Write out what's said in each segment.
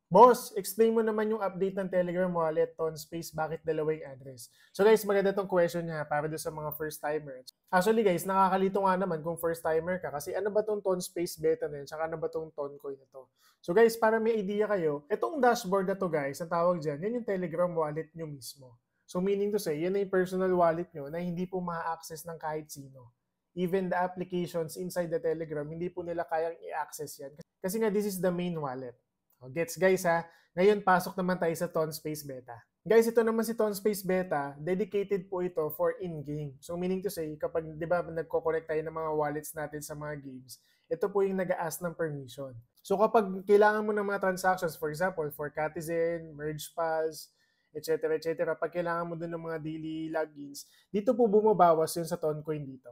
Boss, explain mo naman yung update ng Telegram wallet, Tonspace, bakit dalawa yung address? So guys, maganda tong question niya para doon sa mga first timers. Actually guys, nakakalito nga naman kung first timer ka kasi ano ba tong Tonspace beta na yun, saka ano ba tong Toncoin na to. So guys, para may idea kayo, itong dashboard na to guys, ang tawag dyan, yan yung Telegram wallet nyo mismo. So meaning to say, yan na yung personal wallet nyo na hindi po ma-access ng kahit sino. Even the applications inside the Telegram, hindi po nila kayang i-access yan. Kasi nga, this is the main wallet. Gets guys ha? Ngayon, pasok naman tayo sa Tonspace Beta. Guys, ito naman si Tonspace Beta, dedicated po ito for in-game. So meaning to say, kapag di ba nagko-connect tayo ng mga wallets natin sa mga games, ito po yung nag-a-ask ng permission. So kapag kailangan mo ng mga transactions, for example, for Catizen, Merge Pals, etc. etc. Pag kailangan mo dun ng mga daily logins, dito po bumabawas yun sa Toncoin dito.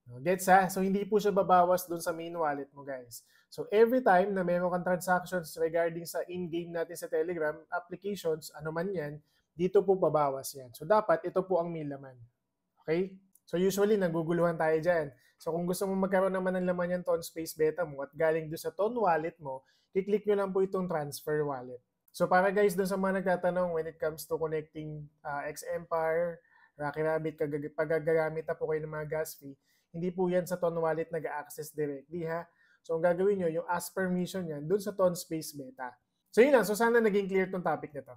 Gets ha? So, hindi po siya babawas dun sa main wallet mo, guys. So, every time na meron kang transactions regarding sa in-game natin sa Telegram applications, ano man yan, dito po babawas yan. So, dapat ito po ang may laman. Okay? So, usually, naguguluhan tayo dyan. So, kung gusto mo magkaroon naman ng laman yung Tonspace Beta mo at galing doon sa Ton wallet mo, kiklik nyo lang po itong transfer wallet. So, para guys, doon sa mga nagtatanong when it comes to connecting X-Empire, Rocky Rabbit, pag gagamit na po kayo ng mga gas fee, hindi po yan sa Ton wallet nag-access directly ha. So ang gagawin nyo, yung ask permission yan dun sa Ton Space Beta. So yun lang, so sana naging clear tong topic nito.